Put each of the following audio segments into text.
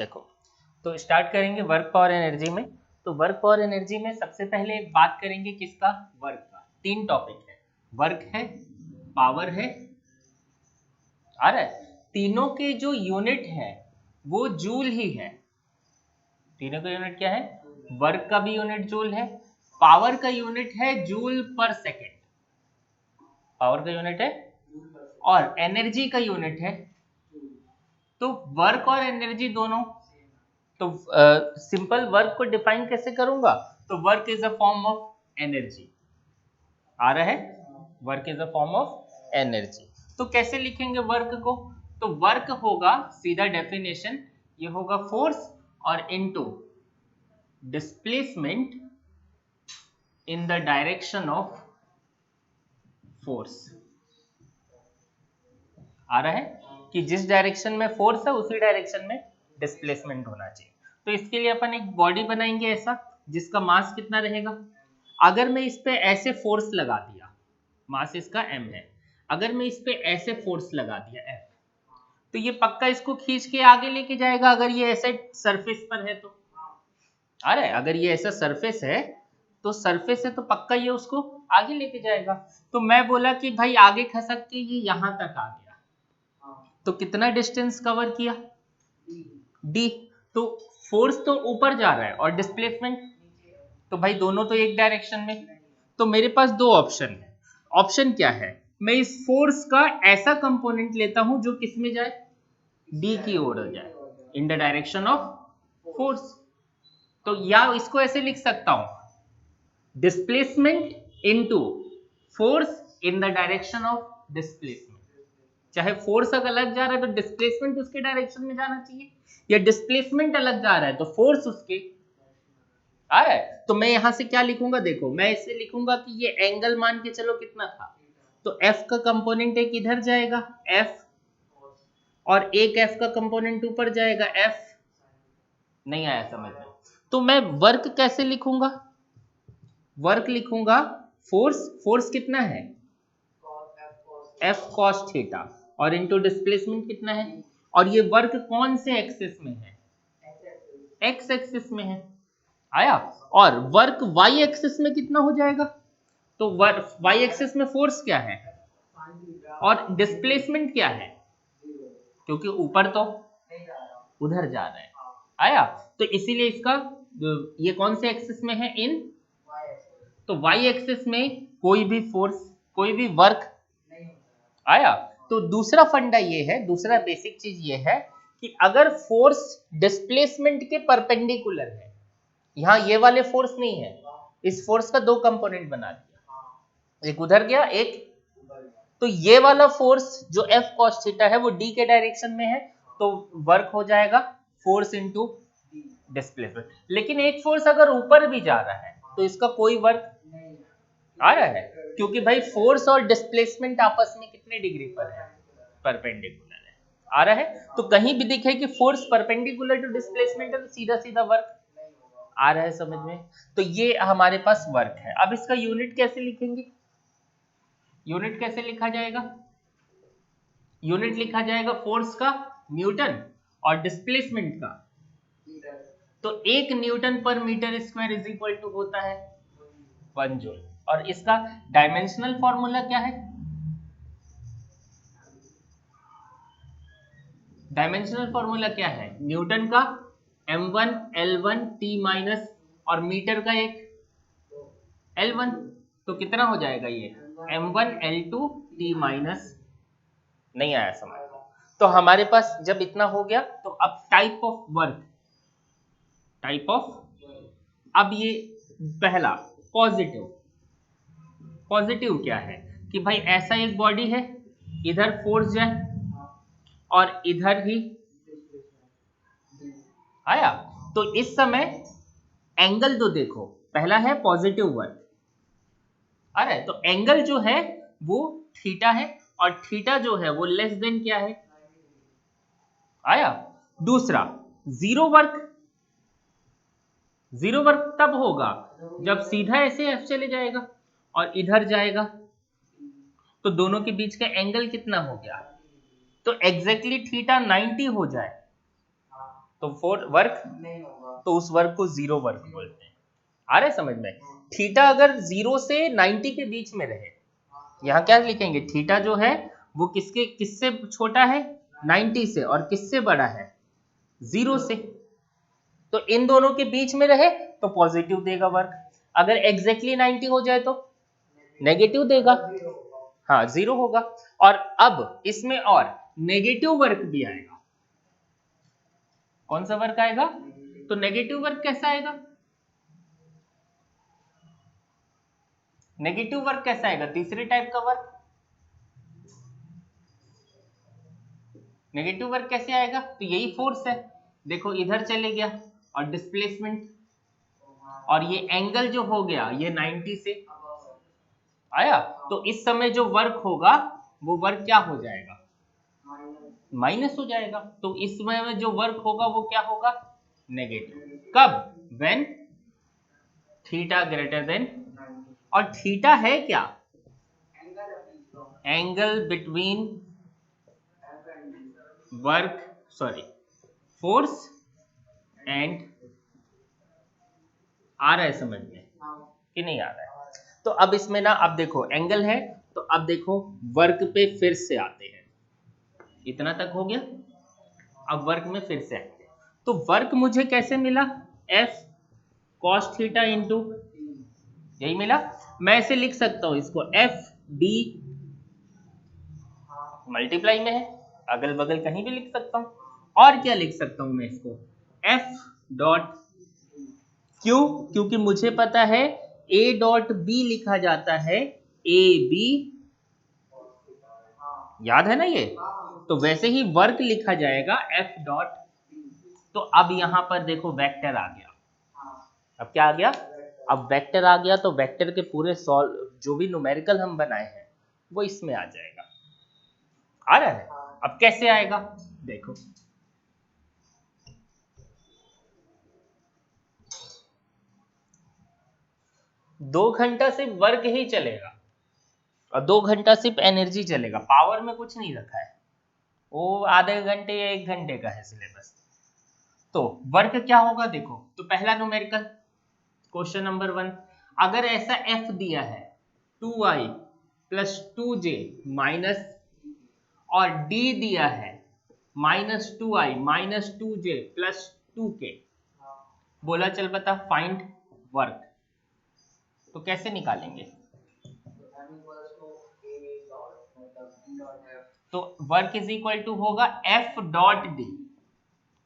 देखो, तो स्टार्ट करेंगे वर्क पावर एनर्जी में। तो वर्क पावर एनर्जी में सबसे पहले बात करेंगे किसका, वर्क का। तीन टॉपिक है, वर्क है, पावर है, आ रहा है। तीनों के जो यूनिट है वो जूल ही है। तीनों का यूनिट क्या है, वर्क का भी यूनिट जूल है, पावर का यूनिट है जूल पर सेकेंड, पावर का यूनिट है, और एनर्जी का यूनिट है। तो वर्क और एनर्जी दोनों, तो सिंपल वर्क को डिफाइन कैसे करूंगा, तो work is a form of energy, आ रहा है, work is a form of energy. तो कैसे लिखेंगे वर्क को, तो वर्क होगा सीधा डेफिनेशन, ये होगा फोर्स और into displacement in the direction of force, आ रहा है कि जिस डायरेक्शन में फोर्स है उसी डायरेक्शन में डिस्प्लेसमेंट होना चाहिए। तो इसके लिए अपन एक बॉडी बनाएंगे ऐसा, जिसका मास कितना रहेगा। अगर मैं इस पे ऐसे फोर्स लगा दिया, मास इसका m है, अगर मैं इस पे ऐसे फोर्स लगा दिया F, तो ये पक्का इसको खींच के आगे लेके जाएगा। अगर ये ऐसे सरफेस पर है तो, आ रहा है, अगर ये ऐसा सरफेस है तो सरफेस है तो पक्का ये उसको आगे लेके जाएगा। तो मैं बोला कि भाई आगे खसक के ये यहां तक आ गया, तो कितना डिस्टेंस कवर किया, d। तो फोर्स तो ऊपर जा रहा है और डिस्प्लेसमेंट, तो भाई दोनों तो एक डायरेक्शन में। तो मेरे पास दो ऑप्शन है। ऑप्शन क्या है, मैं इस फोर्स का ऐसा कंपोनेंट लेता हूं जो किस में जाए, d की ओर जाए, इन द डायरेक्शन ऑफ फोर्स। तो या इसको ऐसे लिख सकता हूं, displacement into force in the direction of displacement. चाहे फोर्स अगर अलग जा रहा है तो डिस्प्लेसमेंट उसके डायरेक्शन में जाना चाहिए, या डिस्प्लेसमेंट अलग जा रहा है तो फोर्स उसके आ रहा है। तो मैं यहां से क्या लिखूंगा, देखो मैं इसे लिखूंगा कि ये एंगल मान के चलो कितना था, तो F का कंपोनेंट एक इधर जाएगा F, और एक F का कंपोनेंट ऊपर जाएगा F। नहीं आया समझ में, तो मैं वर्क कैसे लिखूंगा, वर्क लिखूंगा फोर्स, फोर्स कितना है F cos थीटा, और इनटू डिस्प्लेसमेंट कितना है, और ये वर्क कौन से एक्सिस में है, एक्स एक्सिस में है, आया। और वर्क वाई एक्सिस में कितना हो जाएगा, तो वर्क वाई एक्सिस में फोर्स क्या है और डिस्प्लेसमेंट क्या है, क्योंकि ऊपर तो उधर जा रहा है, आया। तो इसीलिए इसका ये कौन से एक्सिस में है, इन, तो वाई एक्सिस में कोई भी फोर्स, कोई भी वर्क, आया। तो दूसरा फंडा ये है, दूसरा बेसिक चीज ये है कि अगर फोर्स डिस्प्लेसमेंट के परपेंडिकुलर है, यहां ये वाले फोर्स नहीं है, इस फोर्स का दो कंपोनेंट बना दिया, एक उधर गया एक, तो ये वाला फोर्स जो F cos थीटा है वो D के डायरेक्शन में है, तो वर्क हो जाएगा फोर्स इनटू डिस्प्लेसमेंट। लेकिन एक फोर्स अगर ऊपर भी जा रहा है तो इसका कोई वर्क आ रहा है, क्योंकि भाई फोर्स और डिस्प्लेसमेंट आपस में कितने डिग्री पर है, परपेंडिकुलर है, आ रहा है। तो कहीं भी दिखे कि फोर्स परपेंडिकुलर टू डिस्प्लेसमेंट है तो सीधा सीधा वर्क आ रहा है, समझ में। तो ये हमारे पास वर्क है। अब इसका यूनिट कैसे लिखेंगे, यूनिट कैसे लिखा जाएगा, यूनिट लिखा जाएगा फोर्स का न्यूटन और डिस्प्लेसमेंट का, तो 1 newton per metre square is equal to होता है 1 जूल। और इसका डायमेंशनल फॉर्मूला क्या है, डायमेंशनल फॉर्मूला क्या है, न्यूटन का m1 l1 t माइनस और मीटर का एक l1, तो कितना हो जाएगा ये m1 l2 t माइनस, नहीं आया समझ। तो हमारे पास जब इतना हो गया तो अब type of work, type of, अब ये पहला पॉजिटिव, पॉजिटिव क्या है कि भाई ऐसा एक बॉडी है, इधर फोर्स जाए और इधर ही, आया। तो इस समय एंगल तो देखो, पहला है पॉजिटिव वर्क, आ रहा है, तो एंगल जो है वो थीटा है, और थीटा जो है वो लेस देन क्या है, आया। दूसरा जीरो वर्क, जीरो वर्क तब होगा जब सीधा ऐसे एफ चले जाएगा और इधर जाएगा, तो दोनों के बीच का एंगल कितना हो गया, तो एग्जैक्टली थीटा 90 हो जाए, तो वर्क नहीं होगा, तो उस वर्क को जीरो वर्क बोलते हैं। आ रहा है समझ में? थीटा अगर 0 से 90 के बीच में रहे, यहाँ क्या लिखेंगे, थीटा जो है वो किससे छोटा है, 90 से, और किससे बड़ा है, 0 से। तो इन दोनों के बीच में रहे तो पॉजिटिव देगा वर्क, अगर एग्जैक्टली 90 हो जाए तो नेगेटिव देगा, हाँ 0 होगा। और अब इसमें और नेगेटिव वर्क भी आएगा। कौन सा वर्क आएगा? तो नेगेटिव वर्क कैसा आएगा? नेगेटिव वर्क कैसा आएगा? तीसरे टाइप का वर्क। नेगेटिव वर्क कैसे आएगा? तो यही फोर्स है, देखो इधर चले गया, और डिस्प्लेसमेंट, और ये एंगल जो हो गया ये 90 से आया, तो इस समय जो वर्क होगा वो वर्क क्या हो जाएगा, माइनस हो जाएगा। तो इस समय में जो वर्क होगा वो क्या होगा, नेगेटिव। कब? व्हेन थीटा ग्रेटर देन, और थीटा है क्या, angle between work, sorry force and, आ रहा है समझ में कि नहीं आ रहा है? तो अब इसमें ना, अब देखो एंगल है, तो अब देखो वर्क पे फिर से आते हैं, इतना तक हो गया। अब वर्क में फिर से आएंगे, तो वर्क मुझे कैसे मिला, एफ कॉस थीटा इंटू, यही मिला। मैं ऐसे लिख सकता हूं इसको, एफ डी मल्टीप्लाई में है, अगल बगल कहीं भी लिख सकता हूं। और क्या लिख सकता हूं मैं इसको, एफ डॉट क्यों, क्योंकि मुझे पता है A डॉट बी लिखा जाता है ए बी, याद है ना ये? तो वैसे ही वर्क लिखा जाएगा F डॉट। तो अब यहां पर देखो वेक्टर आ गया, अब क्या आ गया, अब वेक्टर आ गया, तो वेक्टर के पूरे सॉल्व जो भी न्यूमेरिकल हम बनाए हैं वो इसमें आ जाएगा। आ रहा है? अब कैसे आएगा देखो, दो घंटा सिर्फ वर्क ही चलेगा, और 2 घंटा सिर्फ एनर्जी चलेगा, पावर में कुछ नहीं रखा है, वो आधे घंटे या 1 घंटे का है सिलेबस। तो वर्क क्या होगा देखो, तो पहला न्यूमेरिकल क्वेश्चन नंबर 1, अगर ऐसा एफ दिया है 2i प्लस 2j माइनस, और डी दिया है minus 2i minus 2j plus 2k, बोला चल बता फाइंड वर्क, तो कैसे निकालेंगे? तो वर्क इज इक्वल टू होगा F dot D,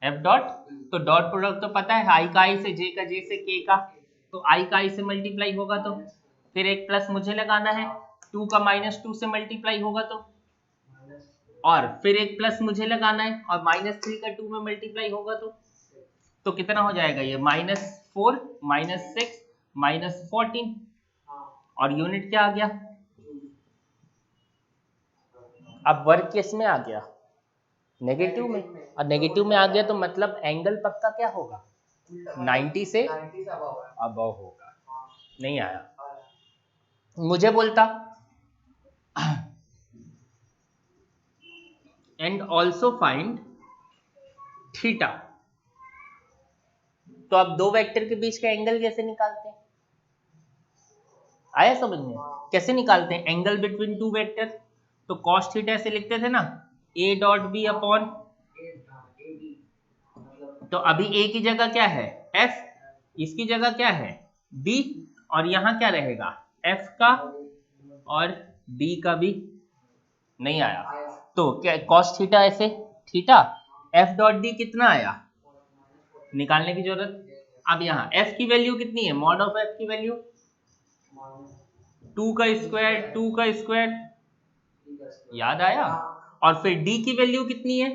F dot, तो डॉट प्रोडक्ट तो पता है, आई का आई से, जे का जे से, के का, तो आई का आई से मल्टीप्लाई होगा, तो फिर एक प्लस मुझे लगाना है, 2 का माइनस 2 से मल्टीप्लाई होगा, और फिर एक प्लस मुझे लगाना है, और माइनस 3 का 2 में मल्टीप्लाई होगा, तो कितना हो जाएगा ये, -4 -6 -14, और यूनिट क्या आ गया, अब वर्क किस में आ गया, नेगेटिव में, और नेगेटिव में आ गया तो मतलब एंगल पक्का क्या होगा, 90 से अबव होगा। नहीं आया? मुझे बोलता एंड ऑल्सो फाइंड थीटा, तो अब दो वेक्टर के बीच का एंगल कैसे निकालते हैं, आया समझ में? कैसे निकालते हैं एंगल बिटवीन टू वेक्टर, तो कॉस थीटा ऐसे लिखते थे ना, ए डॉट बी अपॉन, तो अभी ए की जगह क्या है एफ, इसकी जगह क्या है बी, और यहां क्या रहेगा एफ का और बी का भी। नहीं आया? तो क्या कॉस थीटा ऐसे, थीटा एफ डॉट डी कितना आया, निकालने की जरूरत। अब यहाँ एफ की वैल्यू कितनी है, मॉड ऑफ एफ की वैल्यू 2 का स्क्वायर, 2 का स्क्वायर, याद आया? और फिर डी की वैल्यू कितनी है,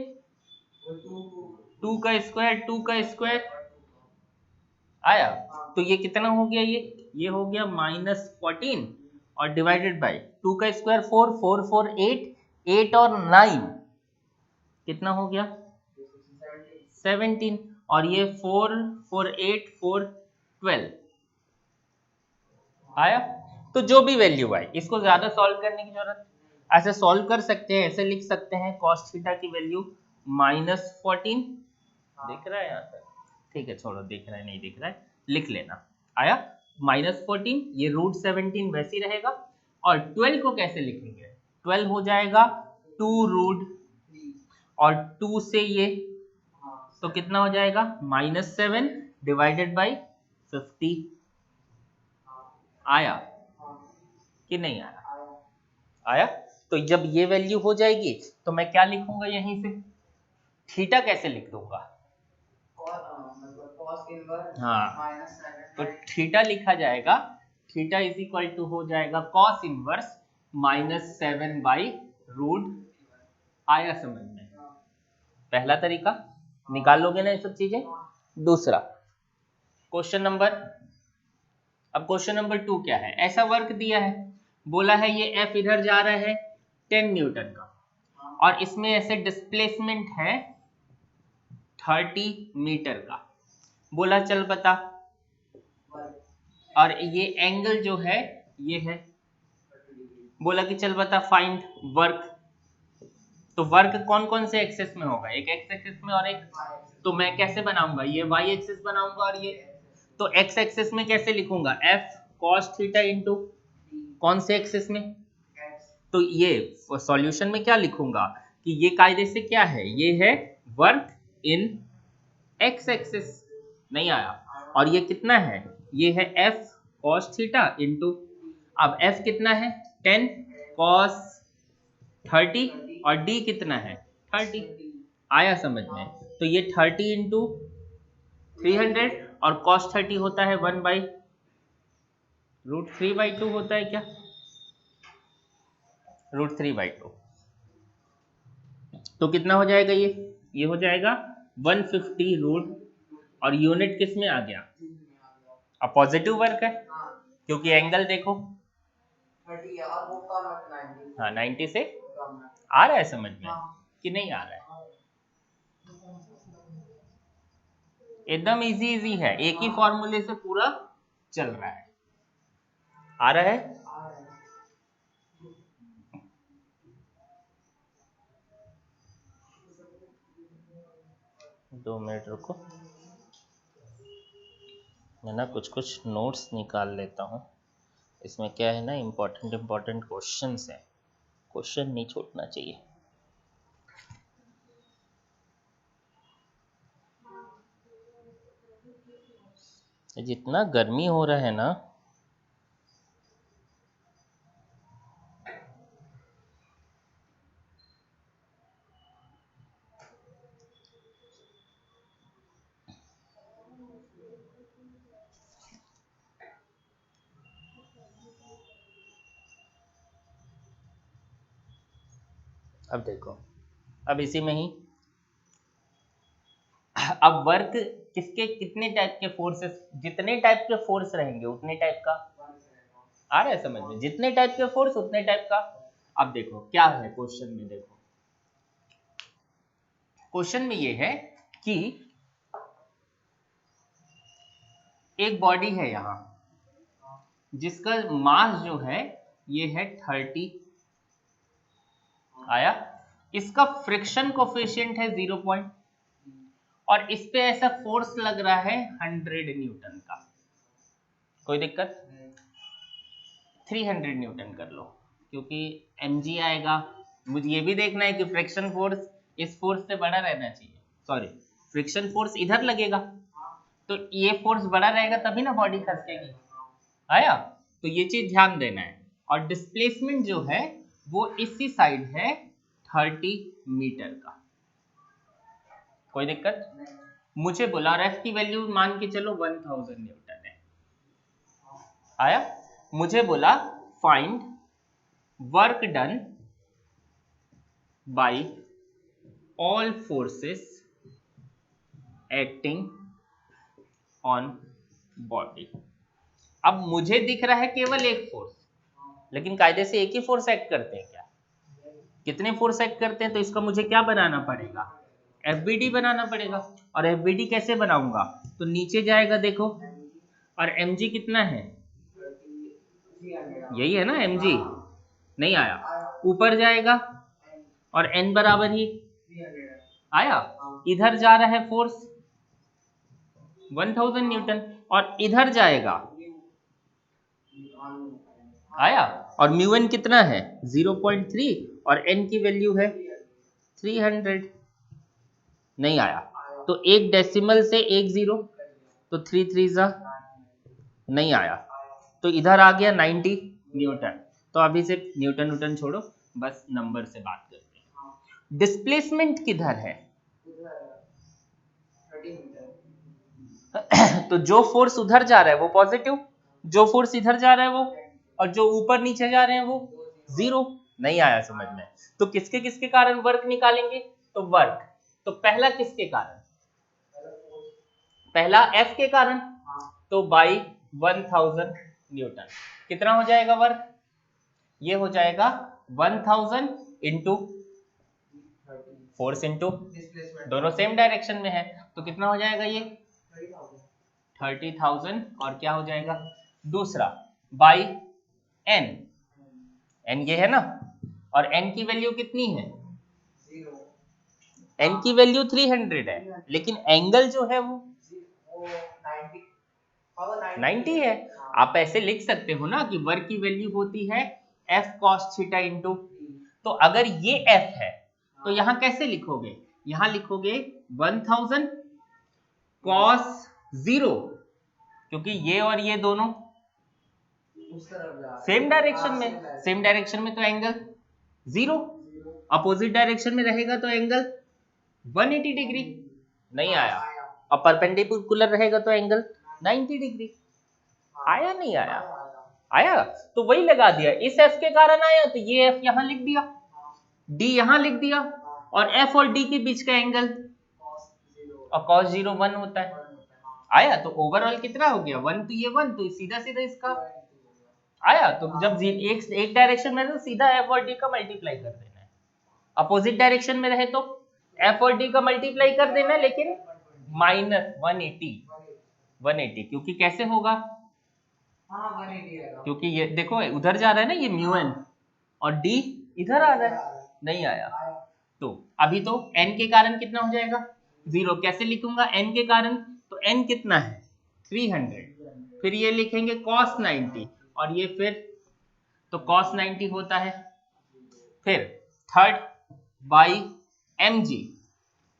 2 का स्क्वायर, 2 का स्क्वायर, आया? तो ये कितना हो गया, ये हो गया -14, और डिवाइडेड बाय 2 का स्क्वायर 4, 4 4 8, 8 और 9 कितना हो गया 17, और ये 4 4 8 4 12 आया? तो जो भी वैल्यू आई, इसको ज्यादा सॉल्व करने की जरूरत, ऐसे सॉल्व कर सकते हैं, ऐसे लिख सकते हैं cos थीटा की वैल्यू -14 दिख रहा है यहाँ तक? ठीक है, छोड़ो, दिख रहा है नहीं दिख रहा है, लिख लेना। आया -14, ये √17 वैसे ही रहेगा। और 12 को कैसे लिखेंगे? 12 हो जाएगा 2 और 2 से ये तो कितना हो जाएगा -7 डिवाइडेड बाई 50। आया कि नहीं आया? आया। तो जब ये वैल्यू हो जाएगी तो मैं क्या लिखूंगा यहीं से? थीटा कैसे लिख दूंगा? हाँ, तो थीटा लिखा जाएगा, थीटा इज इक्वल टू हो जाएगा cos इनवर्स -7 बाई √। आया समझ में? पहला तरीका निकाल लोगे ना ये सब चीजें। दूसरा क्वेश्चन नंबर, अब क्वेश्चन नंबर 2 क्या है? ऐसा वर्क दिया है, बोला है ये F इधर जा रहा है 10 न्यूटन का, और इसमें ऐसे डिस्प्लेसमेंट है 30 मीटर का। बोला चल बता, और ये एंगल जो है ये है। बोला कि चल बता फाइंड वर्क। तो वर्क कौन कौन से एक्सेस में होगा? एक एक्स एक्सेस में और एक, तो मैं कैसे बनाऊंगा? ये वाई एक्सेस बनाऊंगा और ये, तो एक्स एक्सेस में कैसे लिखूंगा? F cos थीटा इंटू कौन से एक्सेस में? तो ये सॉल्यूशन में क्या लिखूंगा कि ये कायदे से क्या है? ये है वर्क इन एक्स एक्सेस। नहीं आया? और ये कितना है? ये है F cos थीटा इंटू, अब F कितना है? 10 cos 30 और D कितना है? 30। आया समझ में? तो ये 30 इंटू 300 और cos 30 होता है 1/√3/2 होता है क्या? √3/2। तो कितना हो जाएगा ये हो जाएगा 150 रूट, और यूनिट किस में आ गया? अब पॉजिटिव वर्क है क्योंकि एंगल देखो, हाँ 90 से आ रहा है समझ में कि नहीं आ रहा है? एकदम इजी इजी है, एक ही फॉर्मूले से पूरा चल रहा है। आ रहा है? 2 मिनट रुको, मैं ना कुछ नोट्स निकाल लेता हूँ। इसमें क्या है ना, इम्पोर्टेंट क्वेश्चंस हैं, क्वेश्चन नहीं छूटना चाहिए। जितना गर्मी हो रहा है ना, अब देखो, अब इसी में ही, अब वर्क किसके कितने टाइप के फोर्सेस, जितने टाइप के फोर्स रहेंगे उतने टाइप का। आ रहा है समझ में? जितने टाइप के फोर्स उतने टाइप का। अब देखो क्या है क्वेश्चन में, देखो क्वेश्चन में ये है कि एक बॉडी है यहां जिसका मास जो है ये है 30। आया? इसका फ्रिक्शन कोफिशिएंट है 0, और इस पे ऐसा फोर्स लग रहा है 100 न्यूटन का। कोई दिक्कत? 300 न्यूटन कर लो, क्योंकि mg आएगा। मुझे ये भी देखना है कि फ्रिक्शन फोर्स इस फोर्स से बड़ा रहना चाहिए, सॉरी फ्रिक्शन फोर्स इधर लगेगा, तो ये फोर्स बड़ा रहेगा तभी ना बॉडी खसकेगी। आया? तो ये चीज ध्यान देना है। और डिस्प्लेसमेंट जो है वो इसी साइड है 30 मीटर का। कोई दिक्कत? मुझे बोला F की वैल्यू मान के चलो 1000 न्यूटन है। आया? मुझे बोला find work done bye all forces acting on body. अब मुझे दिख रहा है केवल एक फोर्स, लेकिन कायदे से एक ही फोर्स एक्ट करते हैं क्या? कितने फोर्स एक्ट करते हैं? तो इसका मुझे क्या बनाना पड़ेगा? FBD बनाना पड़ेगा। और FBD कैसे बनाऊंगा? तो नीचे जाएगा देखो, और mg कितना है? यही है ना mg। नहीं आया? ऊपर जाएगा और n बराबर ही। आया? इधर जा रहा है फोर्स 1000 न्यूटन, और इधर जाएगा, आया, और म्यू एन कितना है 0.3 और एन की वैल्यू है 300, नहीं आया। तो एक डेसिमल से एक जीरो, तो 3 3 जा, नहीं आया। तो इधर आ गया 90 न्यूटन। तो अभी से न्यूटन न्यूटन छोड़ो, बस नंबर से बात करते हैं। डिस्प्लेसमेंट किधर है? तो जो फोर्स उधर जा रहा है वो पॉजिटिव, जो फोर्स इधर जा रहा है वो, और जो ऊपर नीचे जा रहे हैं वो जीरो। नहीं आया समझ में? तो किसके किसके कारण वर्क निकालेंगे? तो वर्क, तो पहला किसके कारण? पहला एफ के कारण, तो बाई 1000 न्यूटन कितना हो जाएगा वर्क? ये हो जाएगा 1000 इंटू फोर्स इंटू, दोनों सेम डायरेक्शन में है, तो कितना हो जाएगा ये 30,000, और क्या हो जाएगा दूसरा बाई एन, एन ये है ना, और एन की वैल्यू कितनी है? एन की वैल्यू 300 है, लेकिन एंगल जो है वो 90 है। आप ऐसे लिख सकते हो ना कि वर्क की वैल्यू होती है एफ कॉस थीटा इंटू, तो अगर ये एफ है तो यहां कैसे लिखोगे? यहां लिखोगे 1000 कॉस 0, क्योंकि ये और ये दोनों सेम डायरेक्शन में, सेम डायरेक्शन में तो एंगल 0, अपोजिट डायरेक्शन में रहेगा तो एंगल 180 डिग्री, नहीं आया। और परपेंडिकुलर रहेगा तो एंगल 90 डिग्री, आया नहीं आया? आया। तो वही लगा दिया, इस एफ के कारण आया, तो ये एफ यहां लिख दिया, डी यहां लिख दिया, और एफ और डी के बीच का एंगल और cos 0 1 होता है, आया। तो ओवरऑल कितना हो गया 1, तो ये 1, तो सीधा सीधा इसका आया। तो जब एक डायरेक्शन में है तो सीधा एफ और डी का मल्टीप्लाई कर देना है, अपोजिट डायरेक्शन में रहे तो एफ और डी का मल्टीप्लाई कर देना है, लेकिन माइनस 180, क्योंकि कैसे होगा? क्योंकि ये देखो उधर जा रहा है ना ये म्यू एन, और डी इधर आ रहा है, नहीं आया। तो अभी तो n के कारण कितना हो जाएगा 0, कैसे लिखूंगा n के कारण? तो n कितना है 300, फिर ये लिखेंगे cos 90, और ये फिर तो cos 90 होता है, फिर थर्ड बाई mg,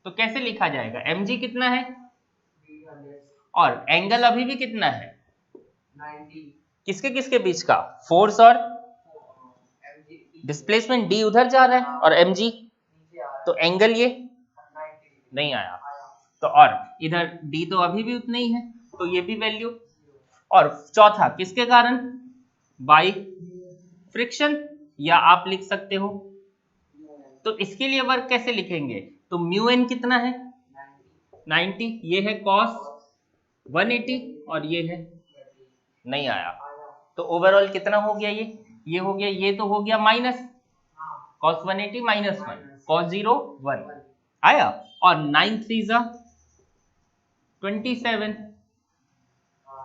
तो कैसे लिखा जाएगा? mg कितना है, और एंगल अभी भी कितना है 90, किसके किसके बीच का? फोर्स और डिस्प्लेसमेंट, डी उधर जा रहा है और mg, तो एंगल ये नहीं आया। तो और इधर डी तो अभी भी उतना ही है, तो ये भी वैल्यू। और चौथा किसके कारण? बाई फ्रिक्शन, या आप लिख सकते हो, तो इसके लिए वर्क कैसे लिखेंगे? तो म्यू एन कितना है 90, ये है cos 180, और ये है, नहीं आया। तो ओवरऑल कितना हो गया ये हो गया, ये तो हो गया माइनस cos 180 माइनस 1, cos 0 1 आया, और 9 3 जा 27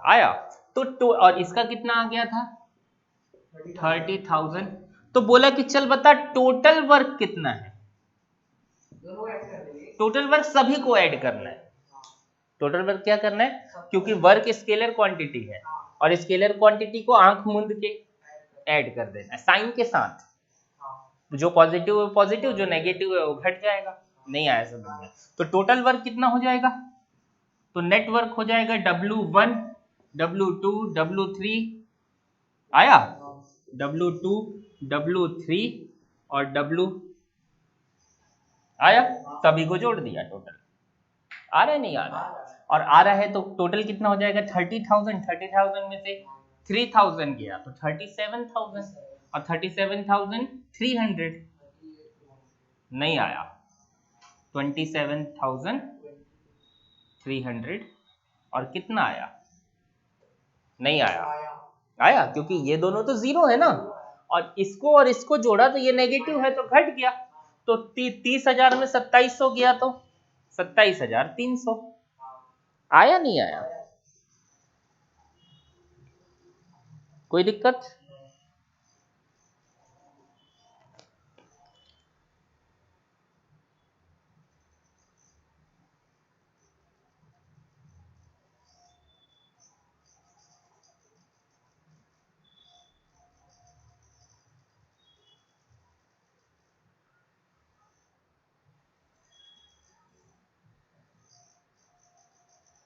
आया। तो और इसका कितना आ गया था 30,000। तो बोला कि चल बता टोटल वर्क कितना है, टोटल वर्क सभी को ऐड करना है। टोटल वर्क क्या करना है? क्योंकि वर्क स्केलर क्वांटिटी है, और स्केलर क्वांटिटी को आंख मूंद के ऐड कर देना है साइन के साथ, जो पॉजिटिव है पॉजिटिव, जो नेगेटिव है वो घट जाएगा, नहीं आया समझ में? तो टोटल वर्क कितना हो जाएगा? तो नेट वर्क हो जाएगा W1 W2 W3, आया W2 W3 और W आया, सभी को जोड़ दिया, टोटल आ रहा है नहीं आ रहा है? और आ रहा है तो टोटल कितना हो जाएगा 30,000, 30,000 में से 3,000 गया तो 37,000, और 37,300 नहीं आया, 27,300, और कितना आया? नहीं आया। आया क्योंकि ये दोनों तो जीरो है ना, और इसको जोड़ा तो ये नेगेटिव है तो घट गया, तो 30,000 में 2700 गया तो 27,300 आया नहीं आया? कोई दिक्कत?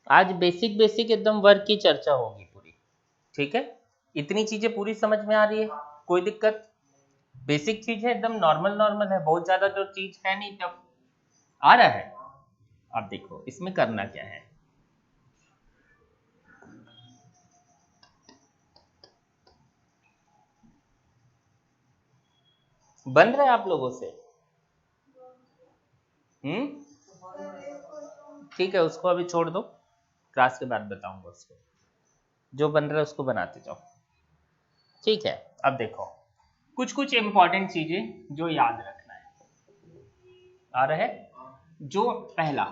आज बेसिक बेसिक एकदम वर्क की चर्चा होगी पूरी, ठीक है। इतनी चीजें पूरी समझ में आ रही है, कोई दिक्कत? बेसिक चीज है, एकदम नॉर्मल नॉर्मल है, बहुत ज्यादा जो चीज है नहीं टफ आ रहा है। अब देखो इसमें करना क्या है, बन रहा है आप लोगों से? ठीक है, उसको अभी छोड़ दो, क्लास के बाद बताऊंगा उसको, जो बन रहा है उसको बनाते जाओ, ठीक है। अब देखो कुछ कुछ इंपॉर्टेंट चीजें जो याद रखना है, आ रहा है। जो पहला,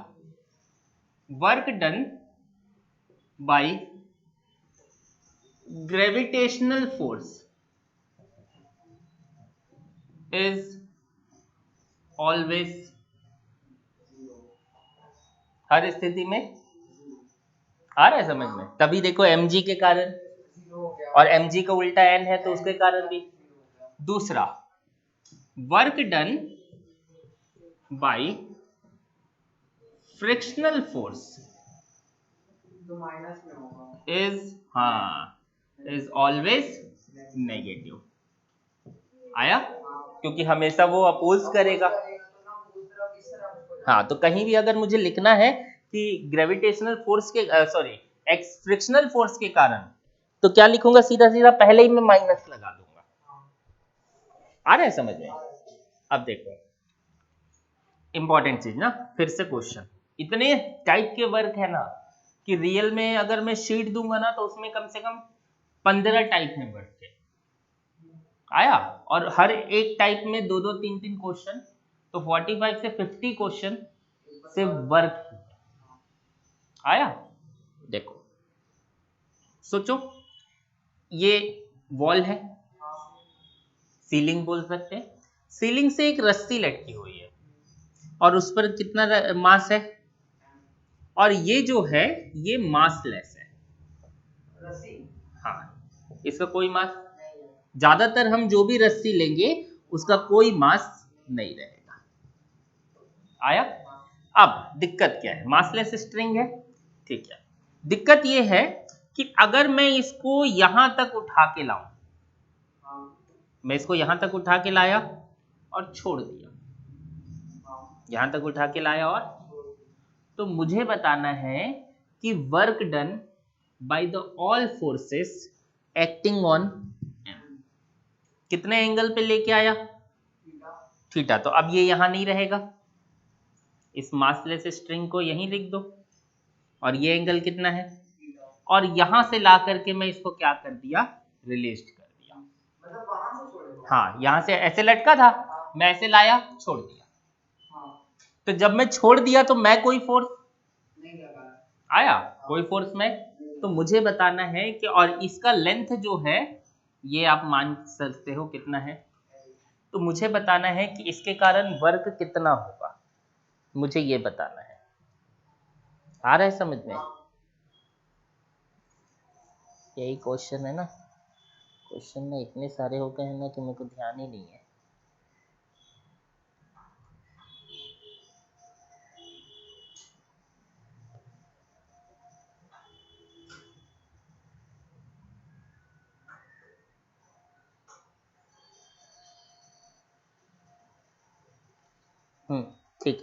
work done by gravitational force is always, हर स्थिति में आ रहा है समझ में, तभी देखो mg के कारण, और mg का उल्टा n है तो उसके कारण भी। दूसरा, work done bye frictional force is, हाँ, इज ऑलवेज नेगेटिव। आया, क्योंकि हमेशा वो अपोज करेगा। हाँ, तो कहीं भी अगर मुझे लिखना है कि ग्रेविटेशनल फोर्स के सॉरी एक्स फ्रिक्शनल फोर्स के कारण, तो क्या लिखूंगा, सीधा सीधा पहले ही मैं माइनस लगा दूंगा। आ रहा है समझ में? अब देखो इंपॉर्टेंट चीज ना, फिर से क्वेश्चन, इतने टाइप के वर्क है ना कि रियल में अगर मैं शीट दूंगा ना तो उसमें कम से कम 15 टाइप है वर्क के। आया, और हर एक टाइप में दो दो तीन तीन क्वेश्चन, तो 45 से 50 क्वेश्चन से वर्क आया। देखो सोचो, ये वॉल है, सीलिंग बोल सकते हैं, सीलिंग से एक रस्सी लटकी हुई है और उस पर कितना मास है, और ये जो है ये मासलेस है। हाँ, इसका कोई मास, ज्यादातर हम जो भी रस्सी लेंगे उसका कोई मास नहीं रहेगा। आया। अब दिक्कत क्या है, मासलेस स्ट्रिंग है, ठीक है। दिक्कत ये है कि अगर मैं इसको यहां तक उठा के लाऊं, मैं इसको यहां तक उठा के लाया और छोड़ दिया, यहां तक उठा के लाया, और तो मुझे बताना है कि work done by the all forces acting on M कितने एंगल पे लेके आया, थीटा। तो अब ये यहां नहीं रहेगा, इस मासलेस स्ट्रिंग को यहीं लिख दो, और ये एंगल कितना है, और यहां से ला करके मैं इसको क्या कर दिया, रिलीज कर दिया। मतलब वहां से छोड़े, हाँ, यहां से ऐसे लटका था, मैं ऐसे लाया छोड़ दिया, तो जब मैं छोड़ दिया तो मैं कोई फोर्स नहीं लगा, आया कोई फोर्स में, तो मुझे बताना है कि, और इसका लेंथ जो है ये आप मान सकते हो कितना है, तो मुझे बताना है कि इसके कारण वर्क कितना होगा, मुझे ये बताना है। आ रहा है समझ में? यही क्वेश्चन है ना, क्वेश्चन में इतने सारे हो गए हैं ना कि मेरे को ध्यान ही नहीं है। ठीक,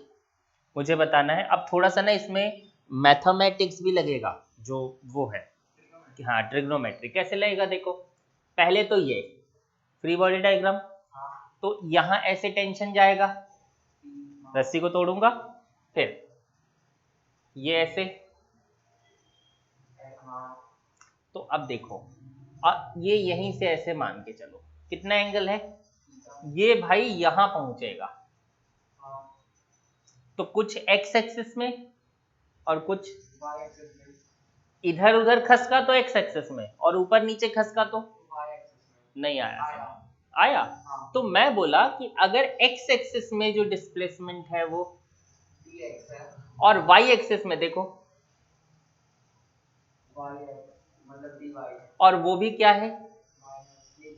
मुझे बताना है। अब थोड़ा सा ना इसमें मैथमेटिक्स भी लगेगा, जो वो है कि हाँ ट्रिग्नोमेट्री कैसे लगेगा। देखो पहले तो ये फ्री बॉडी डायग्राम, तो यहाँ ऐसे टेंशन जाएगा, रस्सी को तोड़ूंगा, फिर ये ऐसे, तो अब देखो ये यहीं से ऐसे मान के चलो, कितना एंगल है ये भाई, यहां पहुंचेगा, तो कुछ एक्स एक्सिस में और कुछ इधर उधर खसका तो एक्स एक्सिस में, और ऊपर नीचे खसका तो नहीं आया, आया। तो मैं बोला कि अगर एक्स एक्सिस में जो डिस्प्लेसमेंट है वो और वाई एक्सिस में देखो, और वो भी क्या है,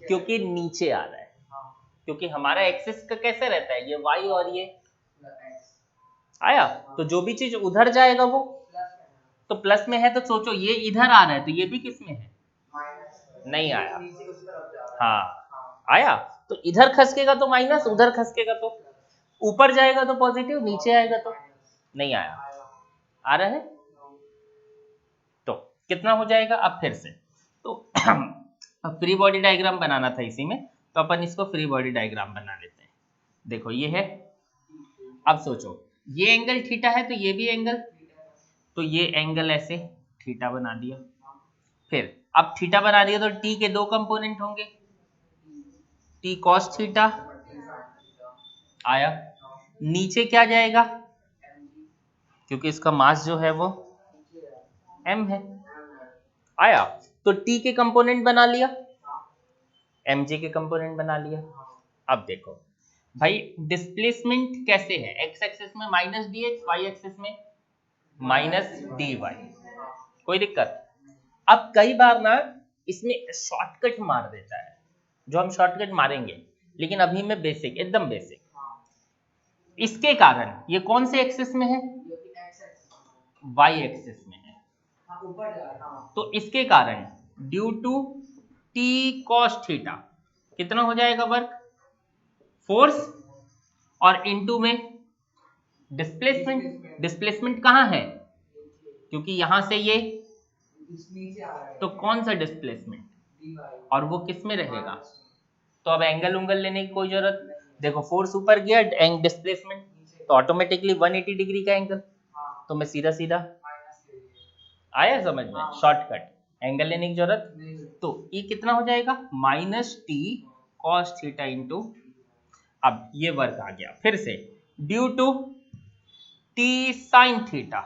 क्योंकि नीचे आ रहा है, क्योंकि हमारा एक्सिस का कैसे रहता है, ये y और ये आया, तो जो भी चीज उधर जाएगा वो, तो प्लस में है तो सोचो ये इधर आ रहा है तो ये भी किस में है, नहीं आया। हाँ आया, तो इधर खसकेगा तो माइनस, उधर खसकेगा तो ऊपर जाएगा तो पॉजिटिव, नीचे आएगा तो नहीं आया। आ रहा है, तो कितना हो जाएगा अब फिर से, तो अब फ्री बॉडी डायग्राम बनाना था इसी में, तो अपन इसको फ्री बॉडी डायग्राम बना लेते हैं। देखो ये है, अब सोचो ये एंगल थीटा है तो ये भी एंगल, तो ये एंगल ऐसे थीटा बना दिया। फिर अब थीटा बना दिया तो टी के दो कंपोनेंट होंगे, टी कॉस थीटा आया, नीचे क्या जाएगा क्योंकि इसका मास जो है वो m है, आया, तो t के कंपोनेंट बना लिया, mg के कंपोनेंट बना लिया। अब देखो भाई डिस्प्लेसमेंट कैसे है, x एक्सिस में minus D X, Y axis में माइनस डी वाई, कोई दिक्कत। अब कई बार ना इसमें शॉर्टकट मार देता है, जो हम शॉर्टकट मारेंगे, लेकिन अभी मैं बेसिक, एकदम बेसिक। इसके कारण ये कौन से एक्सिस में है, वाई एक्सिस में है, तो इसके कारण due to T cos theta कितना हो जाएगा वर्क, फोर्स, और इनटू में डिस्प्लेसमेंट। डिस्प्लेसमेंट कहाँ है, क्योंकि यहां से ये, तो कौन सा डिस्प्लेसमेंट, और वो किस में रहेगा, तो अब एंगल उंगल लेने की कोई जरूरत, देखो फोर्स ऊपर गया, डिस्प्लेसमेंट, तो ऑटोमेटिकली 180 डिग्री का एंगल, तो मैं सीधा सीधा, आया समझ में, शॉर्टकट, एंगल लेने की जरूरत, तो ये कितना हो जाएगा minus T cos theta into, अब ये वर्क आ गया फिर से, due to T sine theta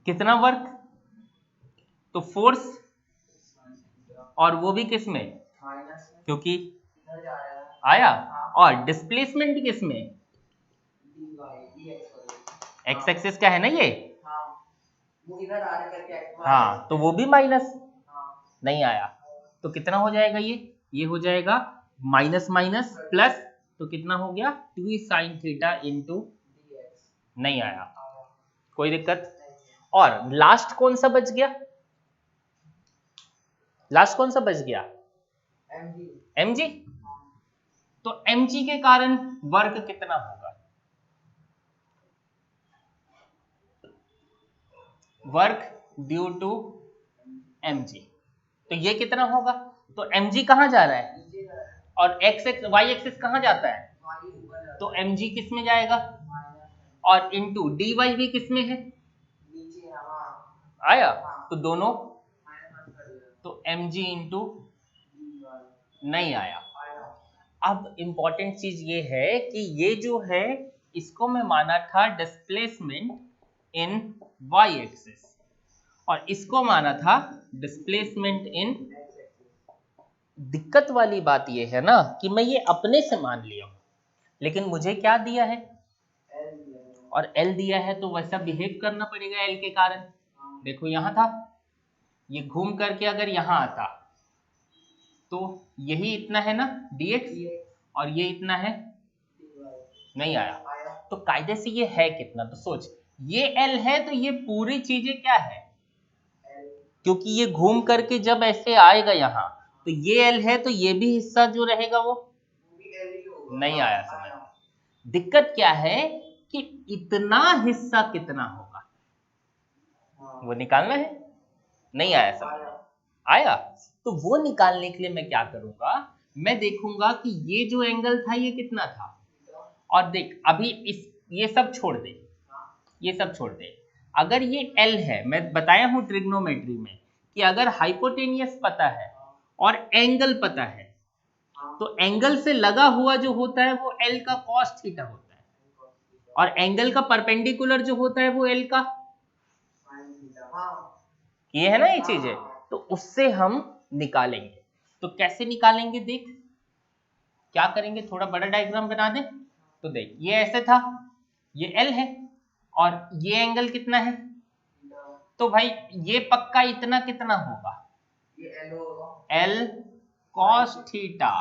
कितना वर्क, तो फोर्स, और वो भी किस में, क्योंकि आया, और डिस्प्लेसमेंट किस में, एक्स एक्सिस का है ना ये, हाँ तो वो भी माइनस, नहीं आया, तो कितना हो जाएगा ये हो जाएगा माइनस माइनस प्लस, तो कितना हो गया टू साइन थीटा इंटू, नहीं आया, कोई दिक्कत। और लास्ट कौन सा बच गया, लास्ट कौन सा बच गया, mg, तो mg के कारण वर्क कितना होगा, वर्क ड्यू टू mg, तो ये कितना होगा, तो mg कहां जा रहा है, और x y एक्सिस कहां जाता है, तो mg किस में जाएगा, और इनटू dy भी किस में है, आया, तो दोनों, तो mg इंटू, नहीं आया। अब इंपॉर्टेंट चीज ये है कि ये जो है इसको मैं माना था डिस्प्लेसमेंट इन y एक्सिस, और इसको माना था डिस्प्लेसमेंट इन, दिक्कत वाली बात ये है ना कि मैं ये अपने से मान लिया हूं, लेकिन मुझे क्या दिया है, और L दिया है, तो वैसा बिहेव करना पड़ेगा L के कारण। देखो यहां था, ये घूम करके अगर यहां आता तो यही इतना है ना dx, और ये इतना है, नहीं आया, तो कायदे से ये है कितना, तो सोच ये L है तो ये पूरी चीजें क्या है, क्योंकि ये घूम करके जब ऐसे आएगा यहाँ, तो ये L है तो ये भी हिस्सा जो रहेगा वो नहीं आया समझ में। दिक्कत क्या है कि इतना हिस्सा कितना होगा वो निकालना है, नहीं आया समझ में, आया, तो वो निकालने के लिए मैं क्या करूंगा, मैं देखूंगा कि ये जो एंगल था ये कितना था, और देख अभी इस, ये सब छोड़ दे, ये सब छोड़ दे, अगर ये L है, मैं बताया हूं ट्रिग्नोमेट्री में कि अगर हाइपोटेनियस पता है और एंगल पता है, तो एंगल से लगा हुआ जो होता है वो L का cos थीटा होता है, और एंगल का परपेंडिकुलर जो होता है वो L का, ये है ना ये चीजें, तो उससे हम निकालेंगे, तो कैसे निकालेंगे देख, क्या करेंगे, थोड़ा बड़ा डायग्राम बना दे, तो देख ये ऐसे था, ये L है, और ये एंगल कितना है, तो भाई ये पक्का इतना कितना होगा, L cos थीटा,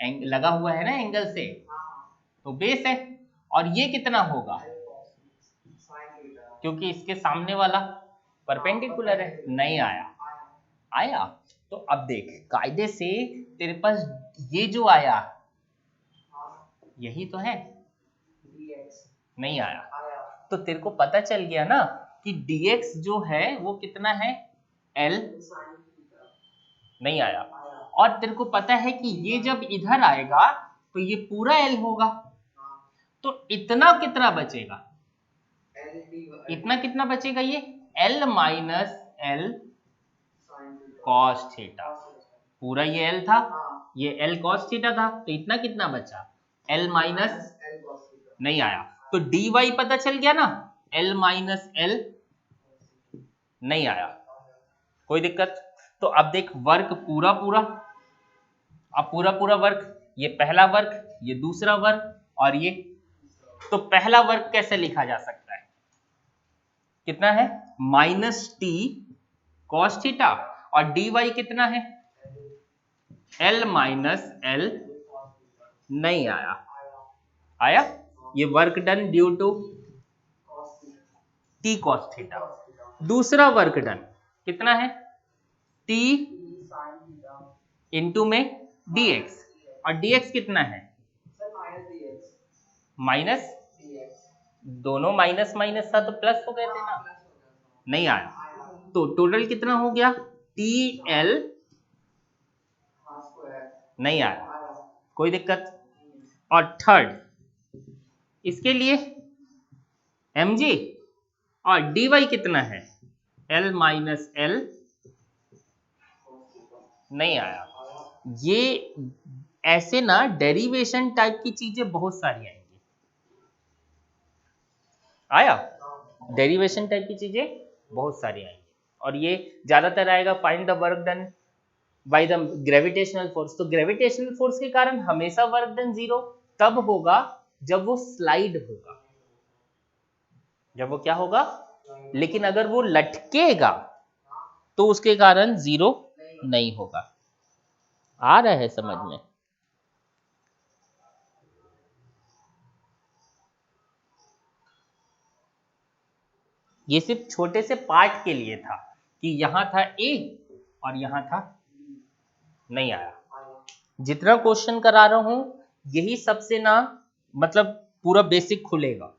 लगा हुआ है ना एंगल से, तो बेस है, और ये कितना होगा, क्योंकि इसके सामने वाला परपेंडिकुलर है, नहीं आया। आया? तो अब देख, कायदे से तेरे पास ये जो आया यही तो है, नहीं आया। तो तेरे को पता चल गया ना कि dx जो है वो कितना है, l, नहीं आया। और तेरे को पता है कि ये जब इधर आएगा तो ये पूरा l होगा, तो इतना कितना बचेगा, इतना कितना बचेगा, ये l minus l cos theta. पूरा ये l था, ये l cos थीटा था, तो इतना कितना बचा, l माइनस, नहीं आया। तो dy पता चल गया ना, l माइनस l, नहीं आया, कोई दिक्कत। तो अब देख वर्क पूरा पूरा, अब पूरा पूरा वर्क, ये पहला वर्क, ये दूसरा वर्क, और ये, तो पहला वर्क कैसे लिखा जा सकता है, कितना है, माइनस टी कॉस थीटा, और dy कितना है, l माइनस l, नहीं आया। आया? ये work done due to T cos theta. दूसरा वर्क डन कितना है, t इंटू में dx, और dx कितना है, माइनस, दोनों माइनस माइनस था तो प्लस हो गए थे ना, नहीं आया। तो टोटल कितना हो गया, TL, नहीं आया, कोई दिक्कत। और थर्ड इसके लिए mg, और dy कितना है, l माइनस l, नहीं आया। ये ऐसे ना डेरिवेशन टाइप की चीजें बहुत सारी आएंगी। आया? डेरिवेशन टाइप की चीजें बहुत सारी आएंगी, और ये ज्यादातर आएगा find the work done by the gravitational force. तो ग्रेविटेशनल फोर्स के कारण हमेशा वर्क डन जीरो तब होगा जब वो स्लाइड होगा, जब वो क्या होगा, लेकिन अगर वो लटकेगा तो उसके कारण जीरो नहीं होगा। आ रहा है समझ में? ये सिर्फ छोटे से पार्ट के लिए था कि यहां था ए और यहां था, नहीं आया। जितना क्वेश्चन करा रहा हूं यही सबसे ना, मतलब पूरा बेसिक खुलेगा।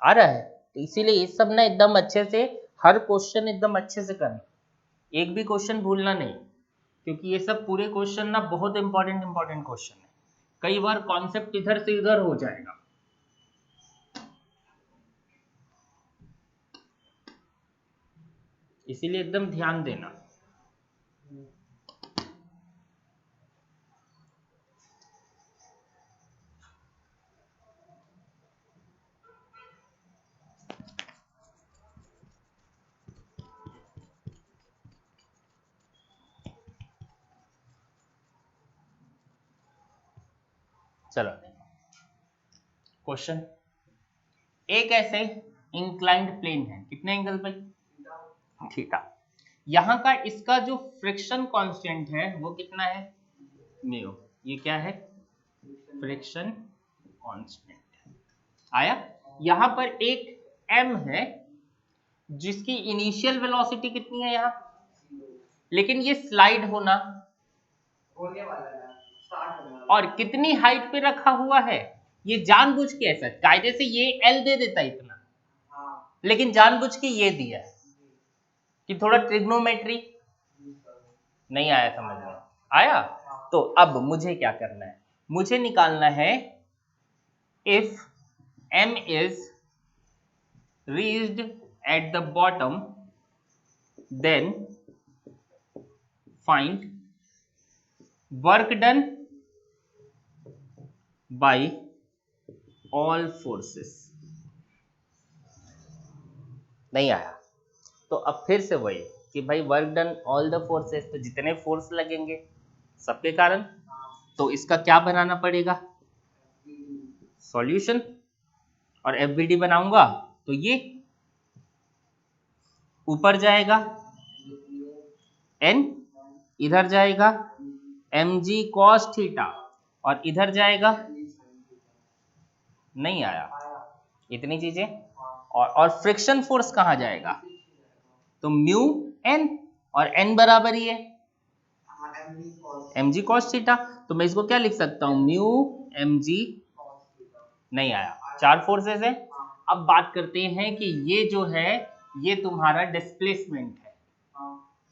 आ रहा है? तो इसीलिए ये सब ना एकदम अच्छे से, हर क्वेश्चन एकदम अच्छे से करना, एक भी क्वेश्चन भूलना नहीं, क्योंकि ये सब पूरे क्वेश्चन ना बहुत इंपॉर्टेंट इंपॉर्टेंट क्वेश्चन है। कई बार कॉन्सेप्ट इधर से इधर हो जाएगा, इसीलिए एकदम ध्यान देना। चलो क्वेश्चन, एक ऐसे इंक्लाइंड प्लेन है, कितने एंगल पे, थीटा। यहाँ का इसका जो फ्रिक्शन कांस्टेंट है वो कितना है, म्यू। ये क्या है, फ्रिक्शन कांस्टेंट। आया? यहाँ पर एक m है जिसकी इनिशियल वेलोसिटी कितनी है यहाँ, लेकिन ये स्लाइड होने वाला है, स्टार्ट होने वाला, और कितनी हाइट पे रखा हुआ है, ये जानबूझ के ऐसा, कायदे से ये l दे देता इतना, लेकिन जानबूझ के ये दिया है कि थोड़ा ट्रिग्नोमेट्री, नहीं आया समझ में? आया? तो अब मुझे क्या करना है, मुझे निकालना है if m is reached at the bottom then find work done by all forces। नहीं आया। तो अब फिर से वही कि भाई work done all the forces, तो जितने फोर्स लगेंगे सबके कारण, तो इसका क्या बनाना पड़ेगा, सॉल्यूशन, और एफबीडी बनाऊंगा तो ये ऊपर जाएगा n, इधर जाएगा mg cos थीटा, और इधर जाएगा, नहीं आया, इतनी चीजें और फ्रिक्शन फोर्स कहाँ जाएगा, तो म्यू एन, और एन बराबर ही है mg cos थीटा, तो मैं इसको क्या लिख सकता हूं, म्यू mg, नहीं आया, 4 फोर्सेस है। अब बात करते हैं कि ये जो है ये तुम्हारा डिस्प्लेसमेंट है,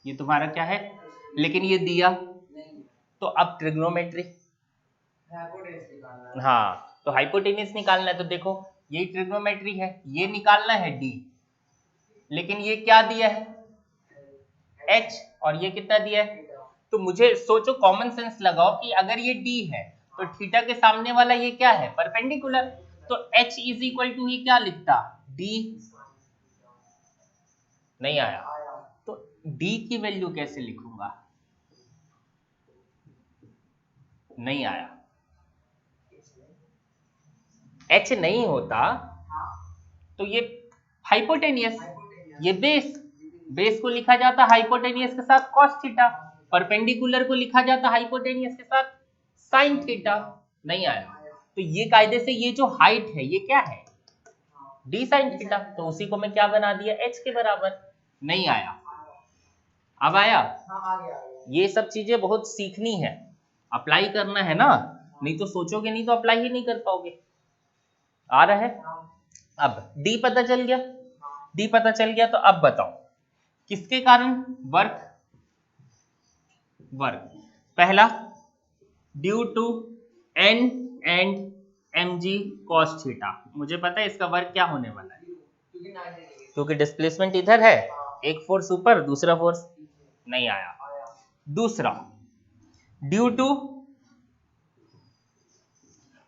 ये तुम्हारा क्या है, लेकिन ये दिया, तो अब ट्रिग्नोमेट्री, हाँ तो हाइपोटेन्यूज निकालना है, तो देखो यही ट्रिग्नोमेट्री है, ये निकालना है डी, लेकिन ये क्या दिया है h, और ये कितना दिया है, तो मुझे सोचो, कॉमन सेंस लगाओ कि अगर ये d है तो थीटा के सामने वाला ये क्या है, परपेंडिकुलर, तो h इज इक्वल टू ही क्या लिखता, d, नहीं आया, तो d की वैल्यू कैसे लिखूंगा, नहीं आया, h नहीं होता तो ये हाइपोटेनियस, ये बेस, बेस को लिखा जाता हाइपोटेनियस के साथ cos थीटा, परपेंडिकुलर को लिखा जाता हाइपोटेनियस के साथ sin थीटा, नहीं आया, तो ये कायदे से ये जो हाइट है ये क्या है, d sin थीटा, तो उसी को मैं क्या बना दिया, h के बराबर, नहीं आया, अब आया, ये सब चीजें बहुत सीखनी है, अप्लाई करना है ना, नहीं तो सोचोगे नहीं तो अप्लाई ही नहीं कर पाओगे, आ रहा है। अब d पता चल गया, d पता चल गया, तो अब बताओ किसके कारण, वर्क, वर्क पहला due to n and mg cos theta, मुझे पता है इसका वर्क क्या होने वाला है, क्योंकि डिस्प्लेसमेंट इधर है, एक फोर्स ऊपर दूसरा फोर्स, नहीं आया, दूसरा due to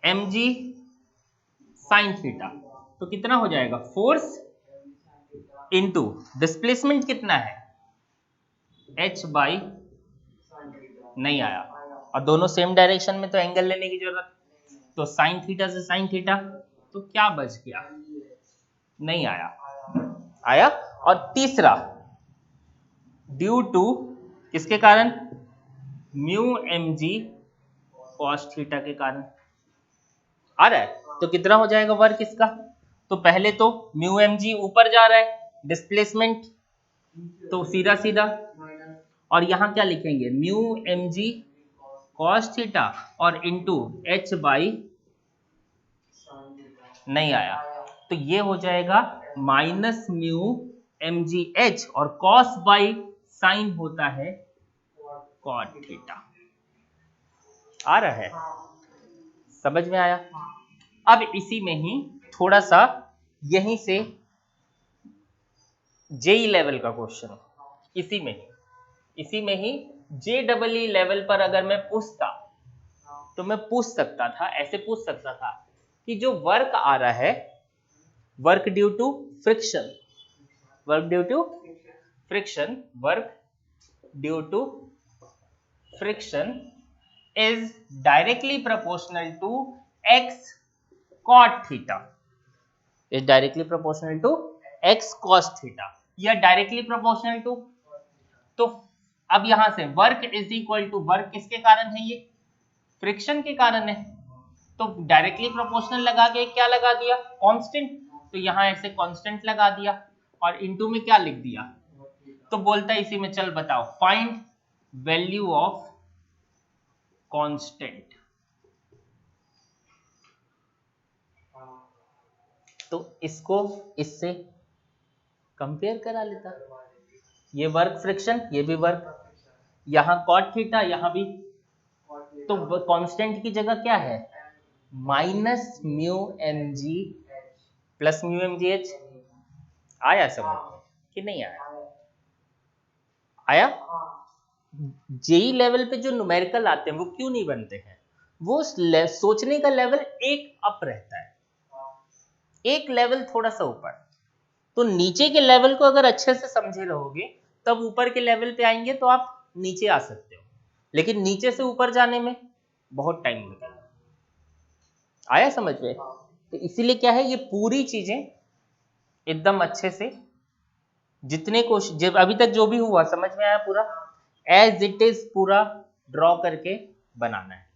mg sin theta, तो कितना हो जाएगा, फोर्स इनटू डिस्प्लेसमेंट कितना है h बाई, नहीं आया, और दोनों सेम डायरेक्शन में तो एंगल लेने की जरूरत, तो साइन थीटा से साइन थीटा, तो क्या बच गया, नहीं आया, आया, और तीसरा ड्यू टू किसके कारण, म्यू mg cos थीटा के कारण, आ रहा है, तो कितना हो जाएगा वर्क इसका, तो पहले तो म्यू mg ऊपर जा रहा है, डिस्प्लेसमेंट तो सीधा सीधा, और यहां क्या लिखेंगे, म्यू mg cos थीटा और इनटू h बाई, नहीं आया, तो ये हो जाएगा माइनस म्यू mg h, और cos बाई साइन होता है cot थीटा, आ रहा है, समझ में आया। अब इसी में ही थोड़ा सा यहीं से जेई लेवल का क्वेश्चन, इसी में ही JEE लेवल पर अगर मैं पूछता तो मैं पूछ सकता था, ऐसे पूछ सकता था कि जो वर्क आ रहा है, work due to friction, work due to friction, work due to friction is directly proportional to x cot theta, is directly proportional to x cos theta, या डायरेक्टली प्रोपोर्शनल टू, तो अब यहां से work is equal to, work किसके कारण है, ये friction के कारण है, तो डायरेक्टली प्रोपोर्शनल लगा के क्या लगा दिया, कांस्टेंट, तो यहां ऐसे कांस्टेंट लगा दिया और इनटू में क्या लिख दिया, तो बोलता है इसी में, चल बताओ फाइंड वैल्यू ऑफ कांस्टेंट, तो इसको इससे कंपेयर करा लेता, ये वर्क फ्रिक्शन, ये भी वर्क, यहां कॉट थीटा यहां भी, तो कांस्टेंट की जगह क्या है, minus mu mg plus mu mg h, आया समझ कि नहीं आया, आया। जेई लेवल पे जो न्यूमेरिकल आते हैं वो क्यों नहीं बनते हैं, वो सोचने का लेवल एक अप रहता है, एक लेवल थोड़ा सा ऊपर, तो नीचे के लेवल को अगर अच्छे से समझे रहोगे तब ऊपर के लेवल पे आएंगे तो आप नीचे आ सकते हो, लेकिन नीचे से ऊपर जाने में बहुत टाइम लगेगा, आया समझ में, तो इसीलिए क्या है, ये पूरी चीजें एकदम अच्छे से, जितने कोशिश जब अभी तक जो भी हुआ समझ में आया पूरा, एज इट इज पूरा ड्रॉ करके बनाना है,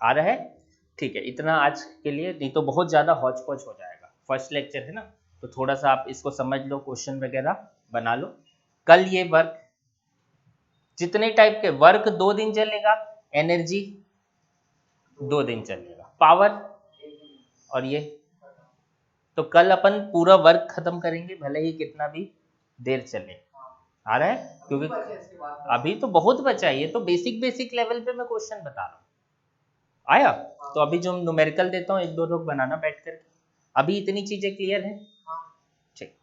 आ रहा है, ठीक है, इतना आज के लिए, नहीं तो बहुत ज्यादा हौच पौच हो जाएगा, फर्स्ट लेक्चर है ना। तो थोड़ा सा आप इसको समझ लो, क्वेश्चन वगैरह बना लो। कल ये वर्क, जितने टाइप के वर्क 2 दिन चलेगा, एनर्जी 2 दिन चलेगा, पावर और ये। तो कल अपन पूरा वर्क खत्म करेंगे, भले ही कितना भी देर चले। आ रहा है? क्योंकि अभी तो बहुत बचा है, ये तो बेसिक बेसिक लेवल पे मैं क्वेश्चन बता रहा हूँ। आया? तो अभी जो न्यूमेरिकल देता हूँ 1-2 लोग बनाना बैठ कर। अभी इतनी चीजें क्लियर है? ठीक।